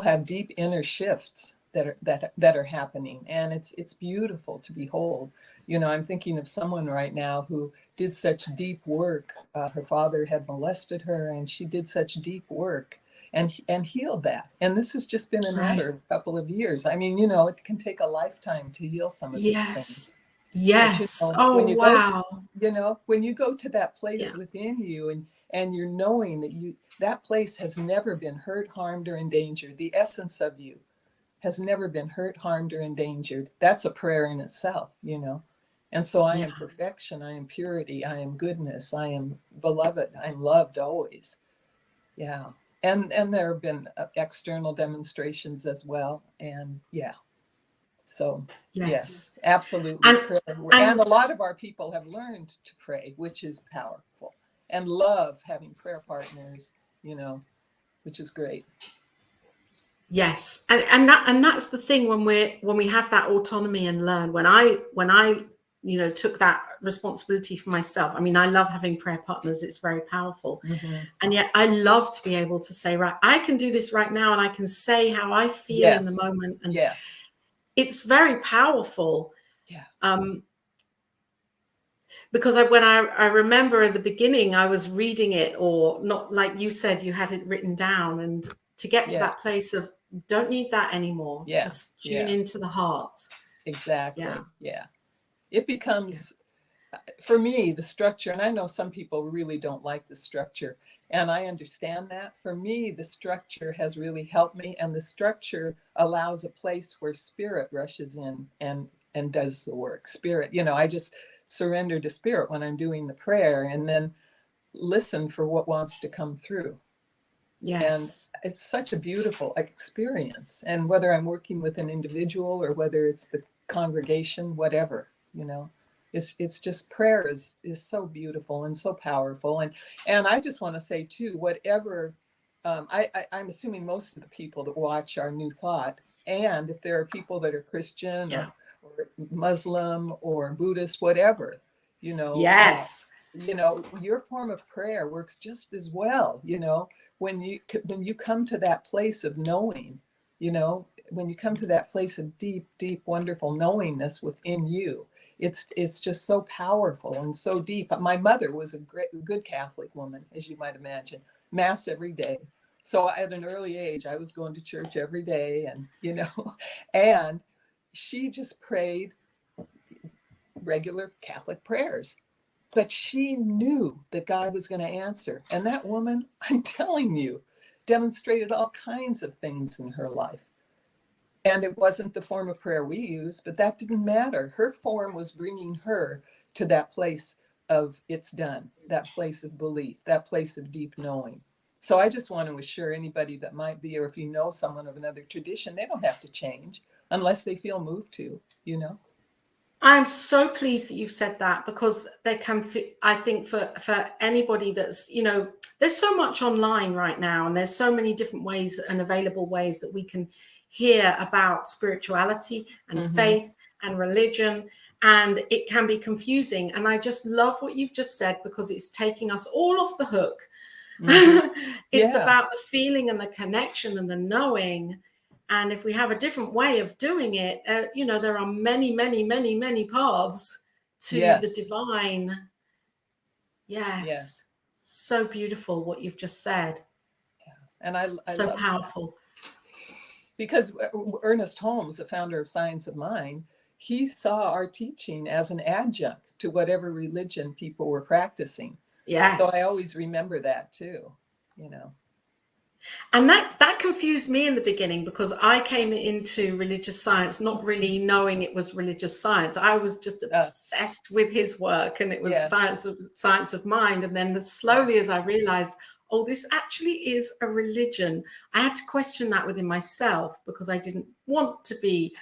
have deep inner shifts that are happening, and it's beautiful to behold. I'm thinking of someone right now who did such deep work. Her father had molested her, and she did such deep work and healed that. And this has just been a matter of a couple of years. I mean, it can take a lifetime to heal some of these things. Yes. But, Oh, when you wow. when you go to that place within you, and you're knowing that that place has never been hurt, harmed, or endangered. The essence of you has never been hurt, harmed, or endangered. That's a prayer in itself, And so I am perfection, I am purity, I am goodness, I am beloved, I'm loved always. Yeah. And there have been external demonstrations as well. And so yes, absolutely. And a lot of our people have learned to pray, which is powerful, and love having prayer partners, which is great. Yes. And that's the thing, when we have that autonomy and learn. When I took that responsibility for myself, I mean, I love having prayer partners. It's very powerful. And yet I love to be able to say, right, I can do this right now, and I can say how I feel in the moment. And it's very powerful. Because when I remember at the beginning, I was reading it, or not, like you said, you had it written down, and to get to that place of, don't need that anymore. Just tune into the heart. Exactly. Yeah. It becomes, for me, the structure, and I know some people really don't like the structure, and I understand that. For me, the structure has really helped me, and the structure allows a place where spirit rushes in and does the work. Spirit, I just surrender to spirit when I'm doing the prayer, and then listen for what wants to come through. And it's such a beautiful experience. And whether I'm working with an individual or whether it's the congregation, whatever, it's just, prayer is so beautiful and so powerful. And I just want to say too, whatever, I'm assuming most of the people that watch are New Thought. And if there are people that are Christian or Muslim or Buddhist, whatever, your form of prayer works just as well. When you come to that place of knowing, when you come to that place of deep, deep, wonderful knowingness within you, it's just so powerful and so deep. My mother was a good Catholic woman, as you might imagine, Mass every day. So at an early age, I was going to church every day, and and she just prayed regular Catholic prayers. But she knew that God was going to answer. And that woman, I'm telling you, demonstrated all kinds of things in her life. And it wasn't the form of prayer we use, but that didn't matter. Her form was bringing her to that place of it's done, that place of belief, that place of deep knowing. So I just want to assure anybody that might be, or if you know someone of another tradition, they don't have to change unless they feel moved to, I'm so pleased that you've said that, because they can, I think for anybody that's, there's so much online right now, and there's so many different ways and available ways that we can hear about spirituality and faith and religion, and it can be confusing. And I just love what you've just said, because it's taking us all off the hook. It's about the feeling and the connection and the knowing. And if we have a different way of doing it, there are many, many, many, many paths to the divine. Yes. So beautiful what you've just said. And I so love powerful. Because Ernest Holmes, the founder of Science of Mind, he saw our teaching as an adjunct to whatever religion people were practicing. So I always remember that too, And that confused me in the beginning, because I came into religious science not really knowing it was religious science. I was just obsessed with his work, and it was Yes. science of mind. And then slowly, as I realized, oh, this actually is a religion, I had to question that within myself, because I didn't want to be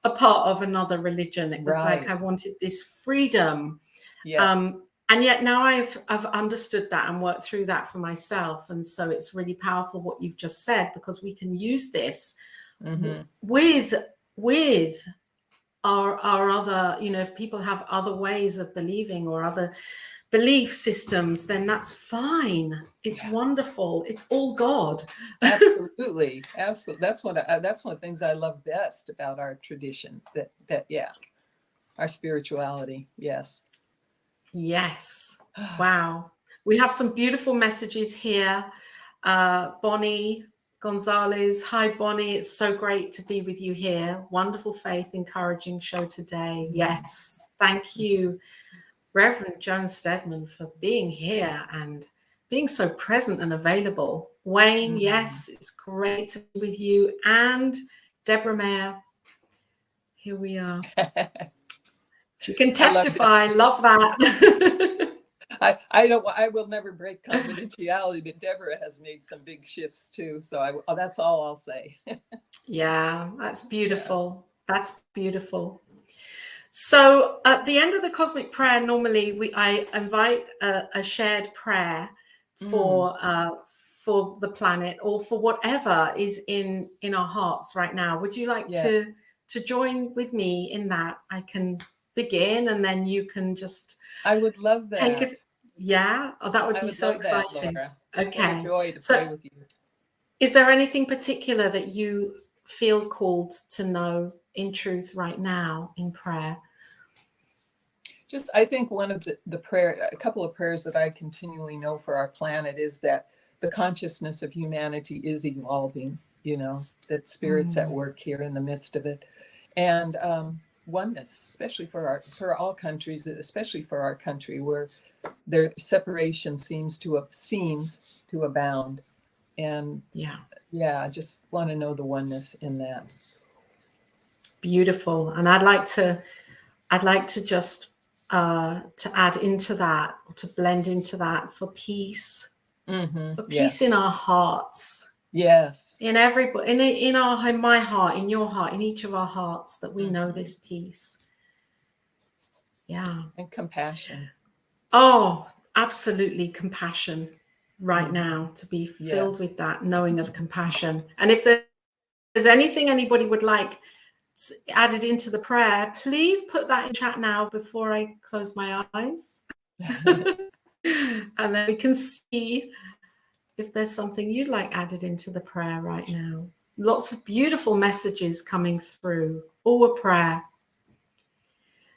a part of another religion. It was like I wanted this freedom. Yes. And yet now I've understood that and worked through that for myself. And so it's really powerful what you've just said, because we can use this with our other, if people have other ways of believing or other belief systems, then that's fine. It's wonderful. It's all God. Absolutely. Absolutely. That's one of the things I love best about our tradition, that our spirituality. Yes. Yes. Wow. We have some beautiful messages here. Bonnie Gonzalez. Hi, Bonnie. It's so great to be with you here. Wonderful faith, encouraging show today. Yes. Thank you, Reverend Joan Steadman, for being here and being so present and available. Wayne, yes, it's great to be with you. And Deborah Mayer, here we are. She can testify. Love that. I will never break confidentiality, but Deborah has made some big shifts too. So that's all I'll say. Yeah, that's beautiful. Yeah. That's beautiful. So at the end of the cosmic prayer, normally I invite a shared prayer for the planet, or for whatever is in our hearts right now. Would you like to join with me in that? I can begin, and then you can just. I would love that. Take it. Yeah, oh, that would be so exciting. That, okay, what a joy to pray with you. Is there anything particular that you feel called to know in truth right now in prayer? Just, I think one of a couple of prayers that I continually know for our planet is that the consciousness of humanity is evolving, that spirit's at work here in the midst of it. And oneness, especially for all countries, especially for our country, where their separation seems to abound. And I just want to know the oneness in that. Beautiful. And I'd like to just to add into that, to blend into that, for peace, for peace in our hearts. Yes. In everybody, in my heart, in your heart, in each of our hearts, that we know this peace. Yeah. And compassion. Oh, absolutely, compassion right now, to be filled with that knowing of compassion. And if there's anything anybody would like added into the prayer, please put that in chat now before I close my eyes. And then we can see if there's something you'd like added into the prayer right now. Lots of beautiful messages coming through, all a prayer.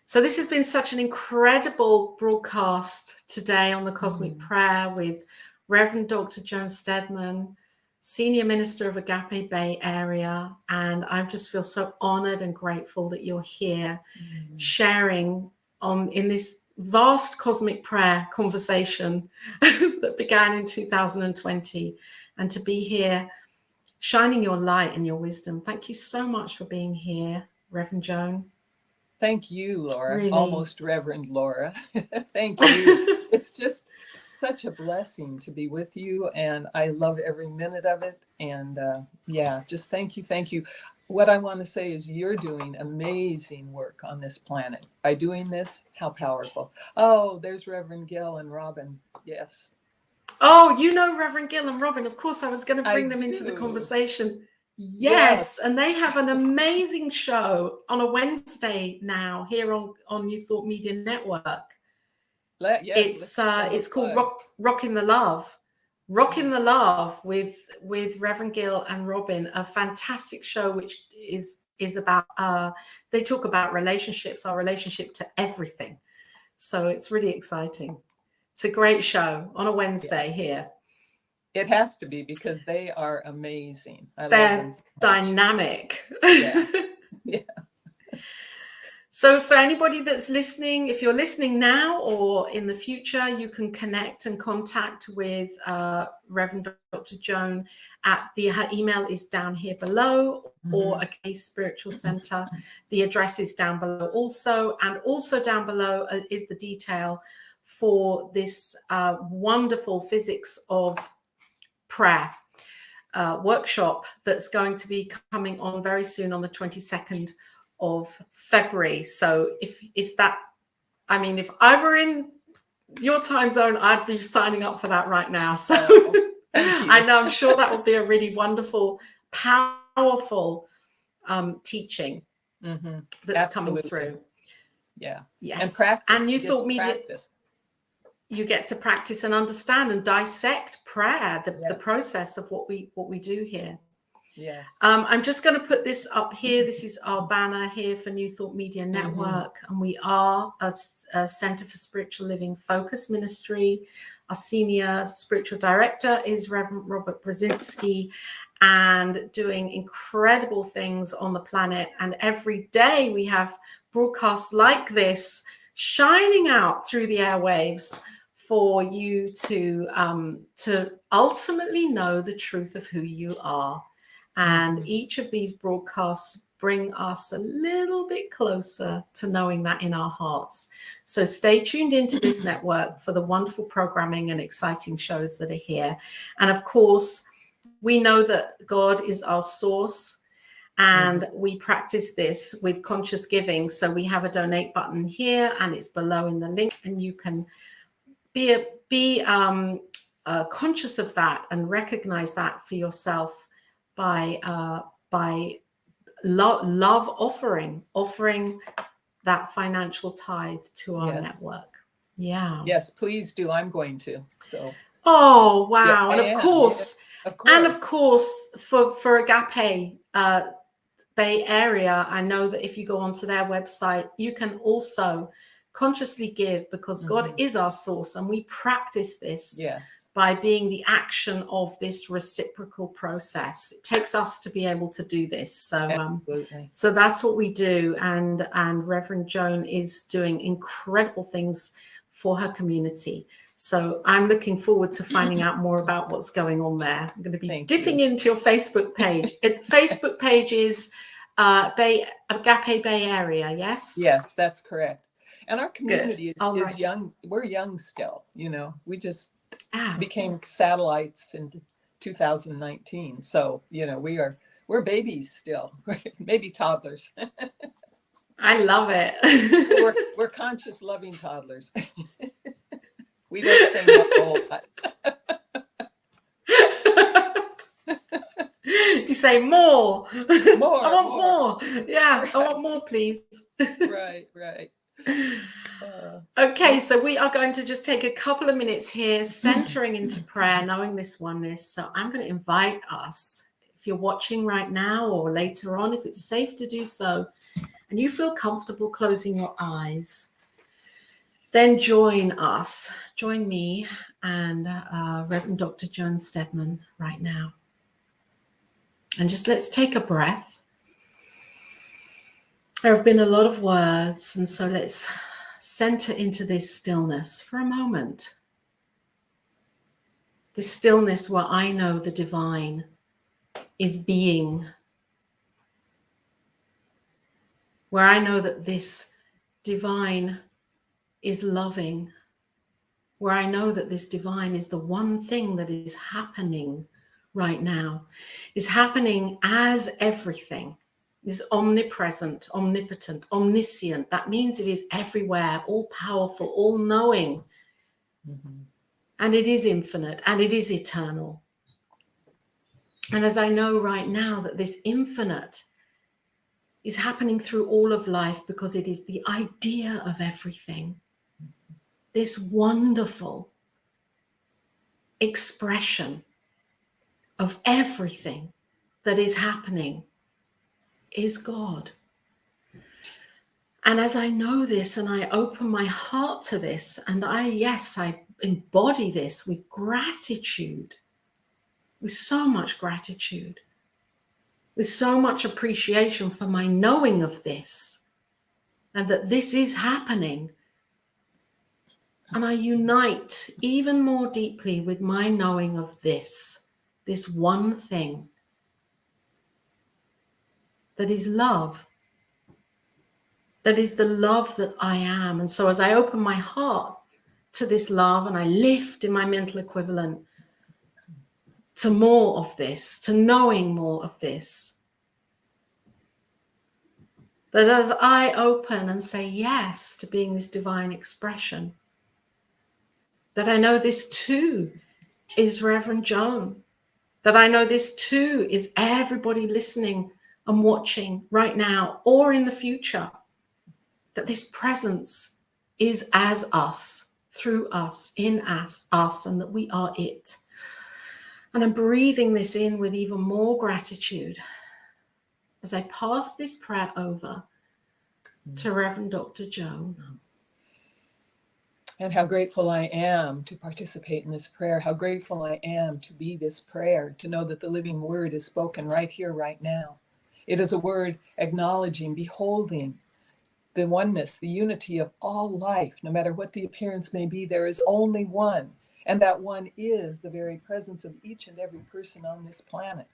So this has been such an incredible broadcast today on the Cosmic Prayer with Reverend Dr. Joan Steadman, Senior Minister of Agape Bay Area. And I just feel so honored and grateful that you're here sharing in this vast cosmic prayer conversation that began in 2020, and to be here shining your light and your wisdom. Thank you so much for being here, Reverend Joan. Thank you, Laura. Really. Almost Reverend Laura. Thank you. It's just such a blessing to be with you, and I love every minute of it. And just thank you. Thank you. What I want to say is you're doing amazing work on this planet. By doing this, how powerful. Oh, there's Reverend Gil and Robin. Yes. Oh, Reverend Gil and Robin. Of course, I was going to bring them into the conversation. Yes, and they have an amazing show on a Wednesday now here on You Thought Media Network. It's called Rockin' the Love. Rockin' the Love with Reverend Gil and Robin, a fantastic show which is about they talk about relationships, our relationship to everything. So it's really exciting. It's a great show on a Wednesday here. It has to be, because they are amazing. They're dynamic. Yeah. So for anybody that's listening, if you're listening now or in the future, you can connect and contact with Reverend Dr. Joan at her email is down here below, or Agape Spiritual Center. The address is down below also. And also down below is the detail for this wonderful Physics of Prayer workshop that's going to be coming on very soon on the 22nd of February. So if that, I mean, if I were in your time zone, I'd be signing up for that right now. So I know, I'm sure that will be a really wonderful, powerful teaching that's coming through. Yeah. Yes. And practice. And New Thought Media, you get to practice and understand and dissect prayer, the process of what we do here. Yes. I'm just going to put this up here. This is our banner here for New Thought Media Network. And we are a Center for Spiritual Living Focus Ministry. Our senior spiritual director is Reverend Robert Brzezinski, and doing incredible things on the planet. And every day we have broadcasts like this shining out through the airwaves for you to ultimately know the truth of who you are. And each of these broadcasts bring us a little bit closer to knowing that in our hearts. So stay tuned into this network for the wonderful programming and exciting shows that are here. And of course, we know that God is our source, and we practice this with conscious giving. So we have a donate button here, and it's below in the link, and you can be conscious of that and recognize that for yourself by love offering that financial tithe to our network. Yeah. Yes, please do. I'm going to. So. Oh wow! Yeah, and of course, for Agape Bay Area, I know that if you go onto their website, you can also consciously give, because God is our source, and we practice this by being the action of this reciprocal process. It takes us to be able to do this. So so that's what we do, and Reverend Joan is doing incredible things for her community. So I'm looking forward to finding out more about what's going on there. I'm going to be dipping into your Facebook page. Facebook page is Agape Bay Area, yes? Yes, that's correct. And our community is young. We're young still, you know. We just became satellites in 2019. So, you know, we're babies still, maybe toddlers. I love it. We're conscious, loving toddlers. We don't say no a whole lot. You say more. I want more. Yeah, right. I want more, please. Right. Okay, so we are going to just take a couple of minutes here, centering into prayer, knowing this oneness. So I'm going to invite us, if you're watching right now or later on, if it's safe to do so, and you feel comfortable closing your eyes, then join us, join me and Reverend Dr. Joan Steadman right now. And just let's take a breath. There have been a lot of words, and so let's center into this stillness for a moment. This stillness where I know the divine is being, where I know that this divine is loving, where I know that this divine is the one thing that is happening right now, is happening as everything is omnipresent, omnipotent, omniscient. That means it is everywhere, all powerful, all knowing. And it is infinite, and it is eternal. And as I know right now that this infinite is happening through all of life, because it is the idea of everything, this wonderful expression of everything that is happening is God. And as I know this and I open my heart to this, and I embody this with gratitude, with so much gratitude, with so much appreciation for my knowing of this, and that this is happening. And I unite even more deeply with my knowing of this one thing that is love, that is the love that I am. And so as I open my heart to this love and I lift in my mental equivalent to more of this, to knowing more of this, that as I open and say yes to being this divine expression, that I know this too is Reverend Joan, that I know this too is everybody listening and watching right now or in the future, that this presence is as us, through us, in us, and that we are it. And I'm breathing this in with even more gratitude as I pass this prayer over to Reverend Dr. Joan. And how grateful I am to participate in this prayer. How grateful I am to be this prayer, to know that the living word is spoken right here, right now. It is a word acknowledging, beholding the oneness, the unity of all life. No matter what the appearance may be, there is only one. And that one is the very presence of each and every person on this planet,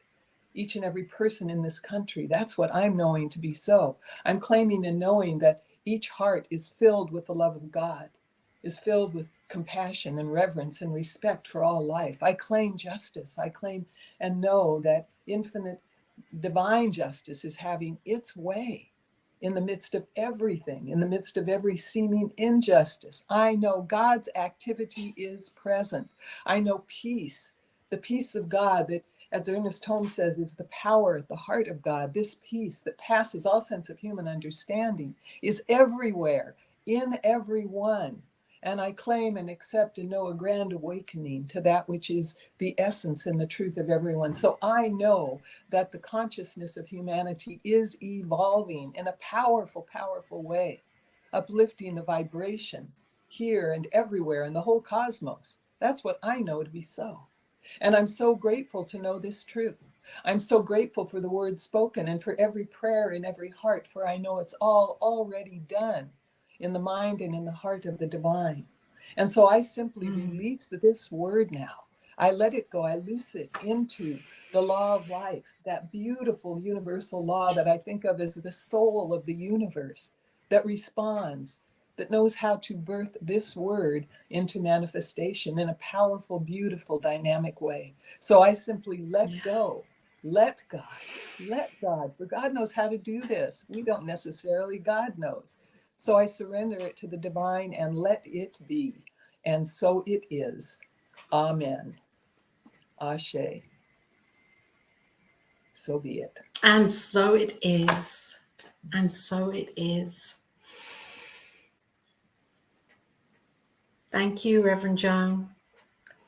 each and every person in this country. That's what I'm knowing to be so. I'm claiming and knowing that each heart is filled with the love of God, is filled with compassion and reverence and respect for all life. I claim justice. I claim and know that infinite divine justice is having its way in the midst of everything, in the midst of every seeming injustice. I know God's activity is present. I know peace, the peace of God that, as Ernest Holmes says, is the power at the heart of God. This peace that passes all sense of human understanding is everywhere, in everyone. And I claim and accept and know a grand awakening to that which is the essence and the truth of everyone. So I know that the consciousness of humanity is evolving in a powerful, powerful way, uplifting the vibration here and everywhere in the whole cosmos. That's what I know to be so. And I'm so grateful to know this truth. I'm so grateful for the words spoken and for every prayer in every heart, for I know it's all already done in the mind and in the heart of the divine. And so I simply release this word now. I let it go. I loose it into the law of life, that beautiful universal law that I think of as the soul of the universe, that responds, that knows how to birth this word into manifestation in a powerful, beautiful, dynamic way. So I simply let go. Let God, for God knows how to do this. We don't necessarily, God knows. So I surrender it to the divine and let it be. And so it is. Amen. Ashe. So be it. And so it is. And so it is. Thank you, Reverend Joan.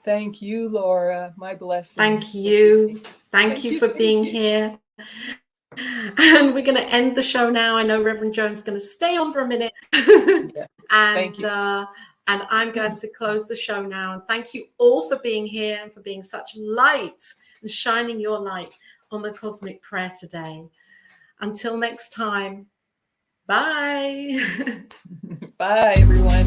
Thank you, Laura. My blessing. Thank you. Thank you for being here. And we're going to end the show now. I know Reverend Joan's going to stay on for a minute. Yeah. Thank you. And I'm going to close the show now. And thank you all for being here and for being such light and shining your light on the cosmic prayer today. Until next time, bye. Bye, everyone.